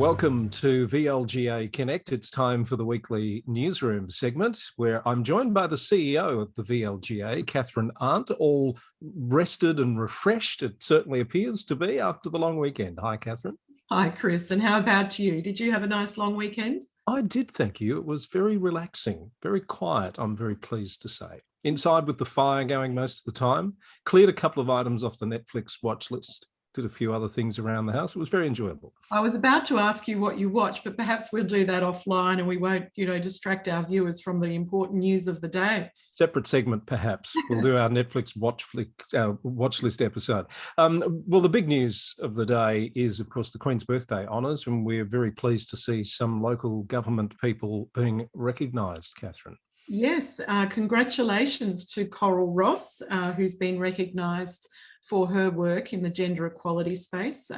Welcome to VLGA Connect. It's time for the weekly Newsroom segment where I'm joined by the CEO of the VLGA, Kathryn Arndt, all rested and refreshed. It certainly appears to be after the long weekend. Hi, Kathryn. Hi, Chris. And how about you? Did you have a nice long weekend? I did, thank you. It was very relaxing, very quiet, I'm very pleased to say. Inside with the fire going most of the time, cleared a couple of items off the Netflix watch list, did a few other things around the house. It was very enjoyable. I was about to ask you what you watched, but perhaps we'll do that offline and we won't, distract our viewers from the important news of the day. Separate segment, perhaps. We'll do our Netflix watch list episode. Well, the big news of the day is, of course, the Queen's Birthday honours, and we're very pleased to see some local government people being recognised, Kathryn. Yes, congratulations to Coral Ross, who's been recognised for her work in the gender equality space.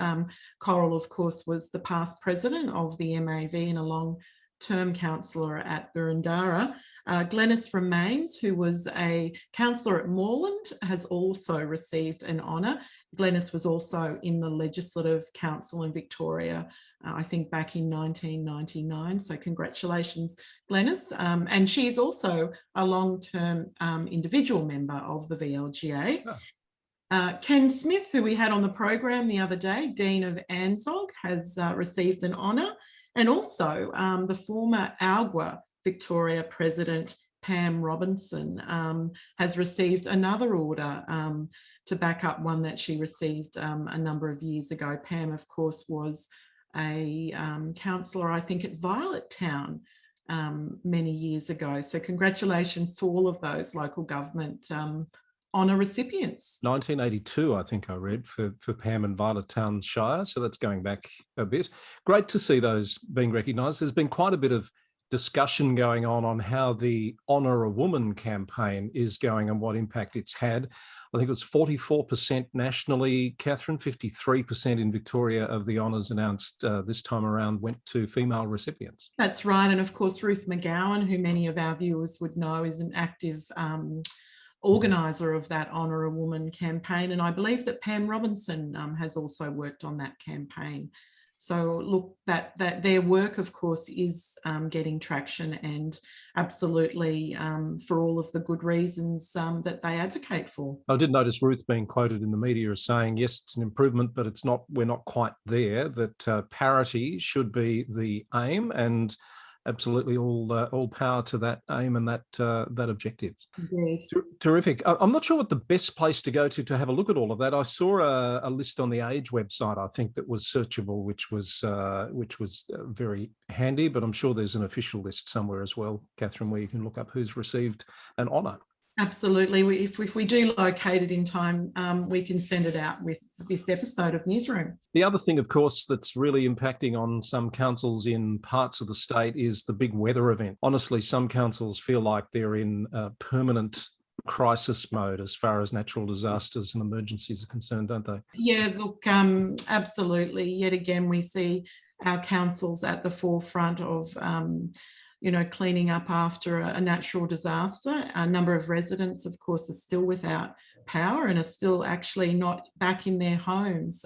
Coral, of course, was the past president of the MAV and a long-term councillor at Boroondara. Glenys Remains, who was a councillor at Moreland, has also received an honour. Glenys was also in the Legislative Council in Victoria, I think back in 1999. So congratulations, Glenys. And she is also a long-term individual member of the VLGA. Oh. Ken Smith, who we had on the program the other day, Dean of ANZOG, has received an honour. And also the former ALGWA Victoria President, Pam Robinson, has received another order to back up one that she received a number of years ago. Pam, of course, was a councillor, I think, at Violet Town many years ago. So congratulations to all of those local government honour recipients. 1982, I think I read, for Pam and Violet Town Shire, so that's going back a bit. Great to see those being recognised. There's been quite a bit of discussion going on how the Honour a Woman campaign is going and what impact it's had. I think it was 44% nationally, Kathryn, 53% in Victoria of the honours announced this time around went to female recipients. That's right, and of course Ruth McGowan, who many of our viewers would know, is an active organiser of that Honour a Woman campaign, and I believe that Pam Robinson has also worked on that campaign. So look, that their work, of course, is getting traction, and absolutely for all of the good reasons that they advocate for. I did notice Ruth being quoted in the media as saying, yes, it's an improvement, but we're not quite there, that parity should be the aim, and absolutely all power to that aim and that objective. Indeed. Terrific. I'm not sure what the best place to go to have a look at all of that. I saw a list on the Age website, I think, that was searchable, which was very handy, but I'm sure there's an official list somewhere as well, Kathryn, where you can look up who's received an honour. Absolutely. If we do locate it in time, we can send it out with this episode of Newsroom. The other thing, of course, that's really impacting on some councils in parts of the state is the big weather event. Honestly, some councils feel like they're in permanent crisis mode as far as natural disasters and emergencies are concerned, don't they? Yeah, look, absolutely. Yet again, we see our councils at the forefront of cleaning up after a natural disaster. A number of residents, of course, are still without power and are still actually not back in their homes.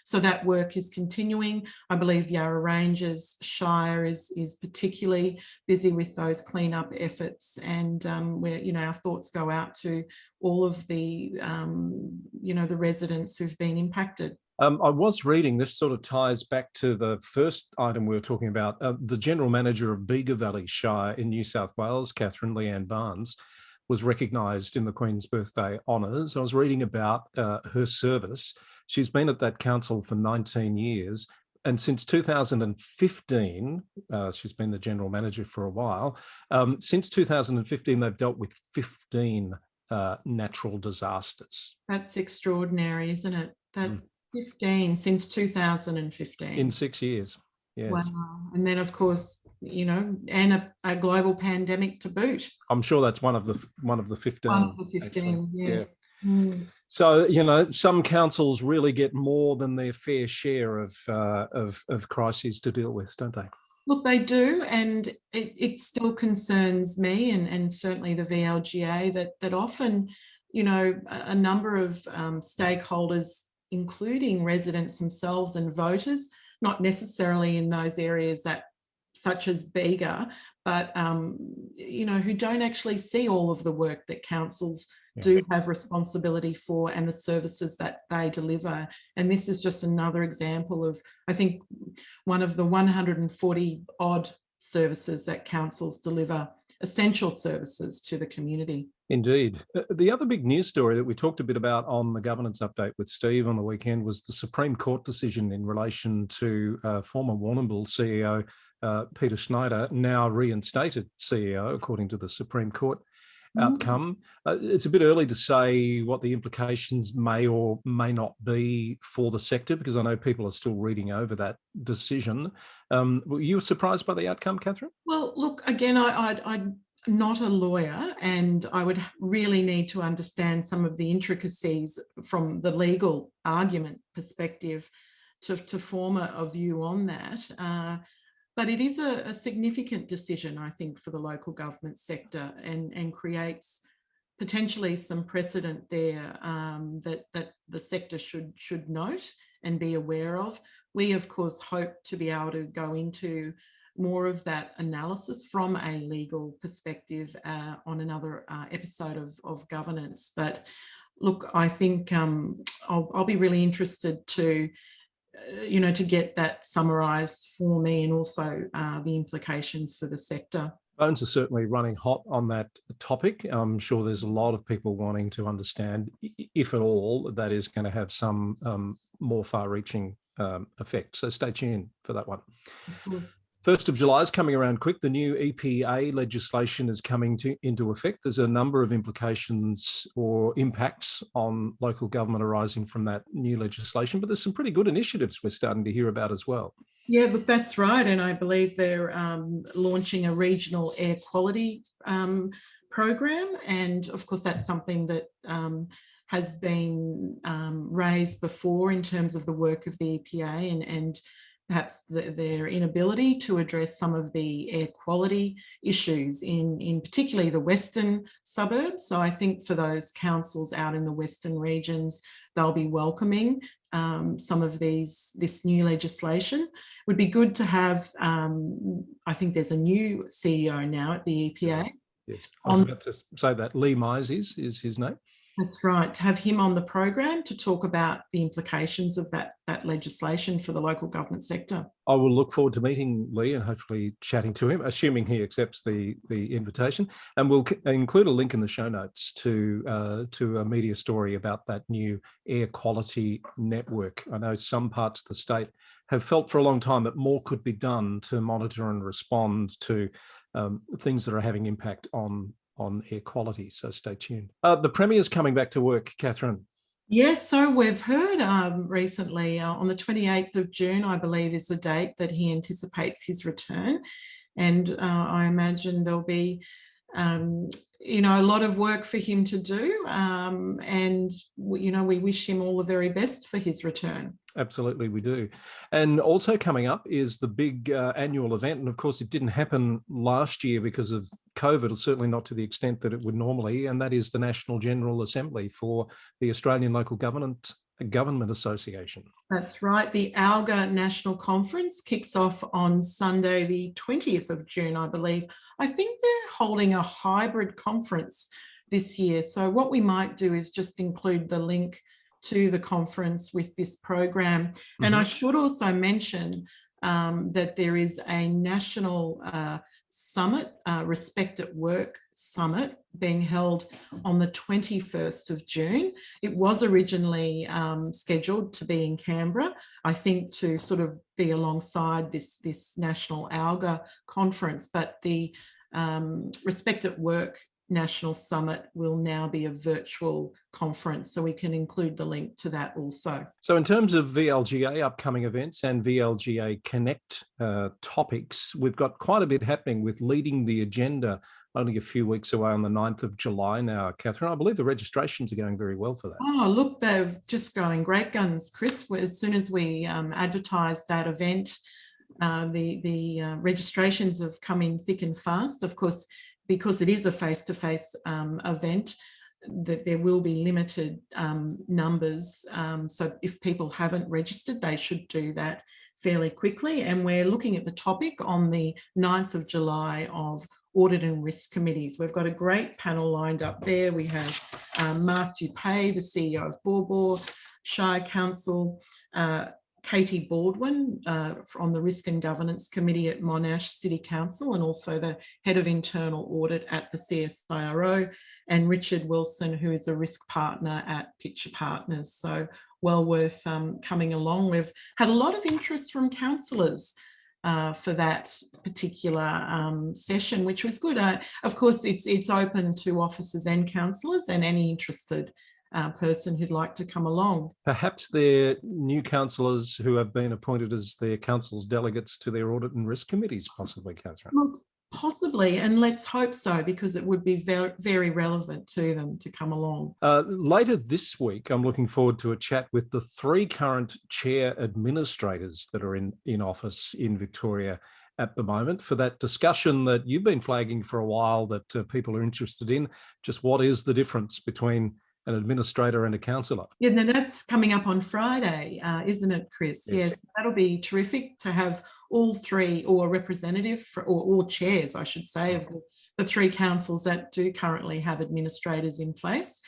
So that work is continuing. I believe Yarra Ranges Shire is particularly busy with those cleanup efforts, and where our thoughts go out to all of the the residents who've been impacted. I was reading, this sort of ties back to the first item we were talking about, the General Manager of Bega Valley Shire in New South Wales, Kathryn Leanne Barnes, was recognised in the Queen's Birthday honours. I was reading about her service. She's been at that council for 19 years, and since 2015, she's been the General Manager for a while. Since 2015, they've dealt with 15 natural disasters. That's extraordinary, isn't it? 15 since 2015. In 6 years, yes. Wow. And then, of course, and a global pandemic to boot. I'm sure that's one of the 15. One of the 15, actually. Yes. Yeah. Mm. So, some councils really get more than their fair share of crises to deal with, don't they? Look, they do, and it still concerns me and certainly the VLGA that often, a number of stakeholders, including residents themselves and voters, not necessarily in those areas that such as VLGA, but who don't actually see all of the work that councils do have responsibility for and the services that they deliver. And this is just another example of, I think, one of the 140 odd services that councils deliver, essential services to the community. Indeed. The other big news story that we talked a bit about on the governance update with Steve on the weekend was the Supreme Court decision in relation to former Warrnambool CEO Peter Schneider, now reinstated CEO, according to the Supreme Court outcome. It's a bit early to say what the implications may or may not be for the sector, because I know people are still reading over that decision. Were you surprised by the outcome, Kathryn? Well, look, again, I'm not a lawyer, and I would really need to understand some of the intricacies from the legal argument perspective to form a view on that. But it is a significant decision, I think, for the local government sector, and creates potentially some precedent there that the sector should note and be aware of. We, of course, hope to be able to go into more of that analysis from a legal perspective on another episode of governance. But look, I think I'll be really interested to get that summarised for me, and also the implications for the sector. Phones are certainly running hot on that topic. I'm sure there's a lot of people wanting to understand, if at all, that is going to have some more far-reaching effect. So stay tuned for that one. 1st of July is coming around quick. The new EPA legislation is coming into effect. There's a number of implications or impacts on local government arising from that new legislation, but there's some pretty good initiatives we're starting to hear about as well. Yeah, look, that's right. And I believe they're launching a regional air quality program. And of course, that's something that has been raised before in terms of the work of the EPA and perhaps their inability to address some of the air quality issues in particularly the western suburbs. So I think for those councils out in the western regions, they'll be welcoming some of this new legislation. It would be good to have, I think there's a new CEO now at the EPA. Yes, I was about to say that. Lee Mize is his name. That's right. To have him on the program to talk about the implications of that legislation for the local government sector. I will look forward to meeting Lee and hopefully chatting to him, assuming he accepts the invitation. And we'll include a link in the show notes to a media story about that new air quality network. I know some parts of the state have felt for a long time that more could be done to monitor and respond to things that are having impact on air quality, so stay tuned. The Premier's coming back to work, Kathryn. Yes, so we've heard recently on the 28th of June, I believe, is the date that he anticipates his return. And I imagine there'll be, a lot of work for him to do. And, we wish him all the very best for his return. Absolutely, we do. And also coming up is the big annual event. And of course, it didn't happen last year because of COVID, certainly not to the extent that it would normally. And that is the National General Assembly for the Australian Local Government Association. That's right. The VLGA National Conference kicks off on Sunday, the 20th of June, I believe. I think they're holding a hybrid conference this year. So what we might do is just include the link to the conference with this program. Mm-hmm. And I should also mention that there is a national summit, Respect at Work Summit, being held on the 21st of June. It was originally scheduled to be in Canberra, I think, to sort of be alongside this national VLGA conference, but the Respect at Work National Summit will now be a virtual conference, so we can include the link to that also. So in terms of VLGA upcoming events and VLGA Connect topics, we've got quite a bit happening with Leading the Agenda only a few weeks away on the 9th of July now, Kathryn. I believe the registrations are going very well for that. Oh, look, they've just going great guns, Chris. As soon as we advertised that event, the registrations have come in thick and fast. Of course, because it is a face-to-face event, that there will be limited numbers. So if people haven't registered, they should do that fairly quickly. And we're looking at the topic on the 9th of July of audit and risk committees. We've got a great panel lined up there. We have Mark Dupay, the CEO of Borbor, Shire Council, Katie Baldwin on the Risk and Governance Committee at Monash City Council, and also the Head of Internal Audit at the CSIRO, and Richard Wilson, who is a risk partner at Pitcher Partners. So well worth coming along. We've had a lot of interest from councillors for that particular session, which was good. Of course, it's open to officers and councillors and any interested person who'd like to come along. Perhaps they're new councillors who have been appointed as their council's delegates to their audit and risk committees, possibly, Kathryn. Well, possibly, and let's hope so, because it would be very, very relevant to them to come along. Later this week, I'm looking forward to a chat with the 3 current chair administrators that are in office in Victoria at the moment, for that discussion that you've been flagging for a while that people are interested in. Just what is the difference between an administrator and a councillor? Yeah, and that's coming up on Friday, isn't it, Chris? Yes, that'll be terrific to have all 3, or a representative, or all chairs, I should say, of the 3 councils that do currently have administrators in place.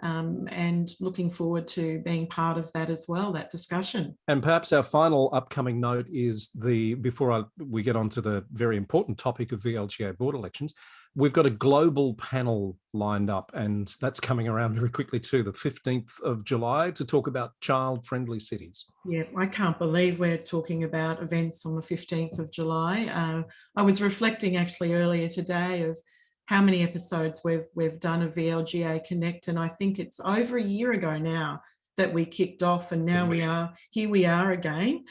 And looking forward to being part of that as well, that discussion. And perhaps our final upcoming note is before we get on to the very important topic of VLGA board elections, we've got a global panel lined up, and that's coming around very quickly too, the 15th of July, to talk about child-friendly cities. Yeah, I can't believe we're talking about events on the 15th of July. I was reflecting actually earlier today of how many episodes we've done of VLGA Connect, and I think it's over a year ago now that we kicked off, and now here we are again.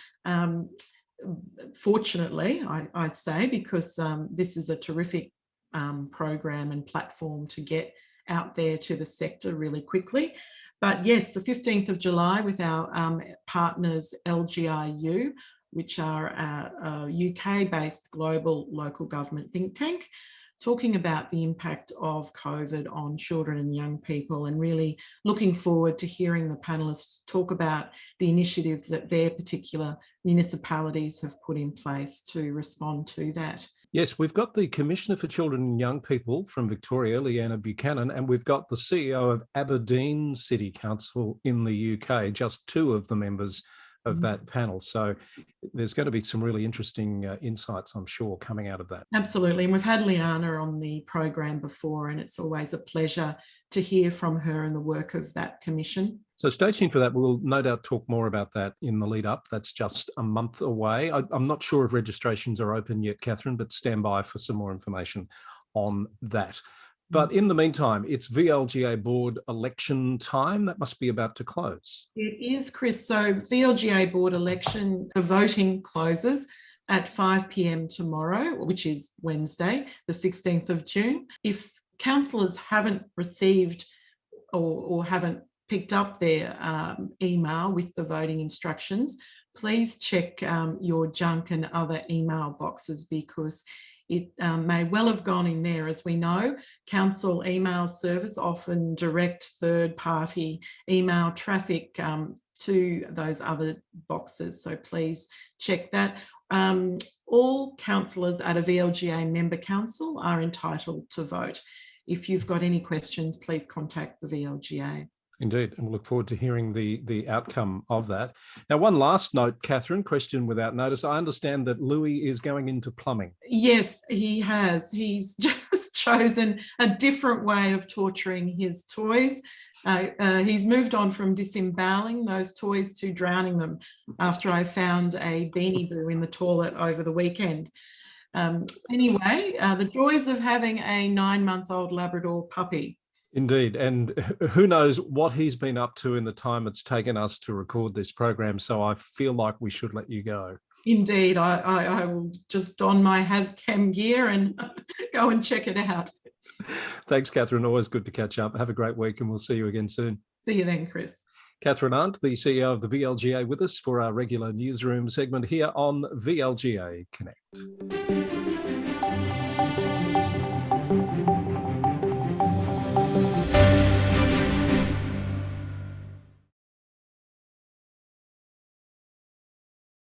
Fortunately, I'd say, because this is a terrific program and platform to get out there to the sector really quickly. But yes, the 15th of July with our partners LGIU, which are a UK-based global local government think tank, talking about the impact of COVID on children and young people, and really looking forward to hearing the panellists talk about the initiatives that their particular municipalities have put in place to respond to that. Yes, we've got the Commissioner for Children and Young People from Victoria, Leanna Buchanan, and we've got the CEO of Aberdeen City Council in the UK, just 2 of the members of that panel. So there's going to be some really interesting insights, I'm sure, coming out of that. Absolutely. And we've had Leanna on the program before, and it's always a pleasure to hear from her and the work of that commission. So stay tuned for that. We'll no doubt talk more about that in the lead up. That's just a month away. I'm not sure if registrations are open yet, Kathryn, but stand by for some more information on that. But in the meantime, it's VLGA board election time. That must be about to close. It is, Chris. So VLGA board election, the voting closes at 5 p.m. tomorrow, which is Wednesday, the 16th of June. If councillors haven't received or haven't picked up their email with the voting instructions, please check your junk and other email boxes, because it may well have gone in there. As we know, council email servers often direct third-party email traffic to those other boxes, so please check that. All councillors at a VLGA member council are entitled to vote. If you've got any questions, please contact the VLGA. Indeed, and we'll look forward to hearing the outcome of that. Now, one last note, Kathryn, question without notice. I understand that Louis is going into plumbing. Yes, he has. He's just chosen a different way of torturing his toys. He's moved on from disemboweling those toys to drowning them after I found a Beanie Boo in the toilet over the weekend. Anyway, the joys of having a 9-month-old Labrador puppy. Indeed, and who knows what he's been up to in the time it's taken us to record this program, so I feel like we should let you go. Indeed, I will just don my HasCam gear and go and check it out. Thanks, Kathryn. Always good to catch up. Have a great week, and we'll see you again soon. See you then, Chris. Kathryn Arndt, the CEO of the VLGA, with us for our regular newsroom segment here on VLGA Connect.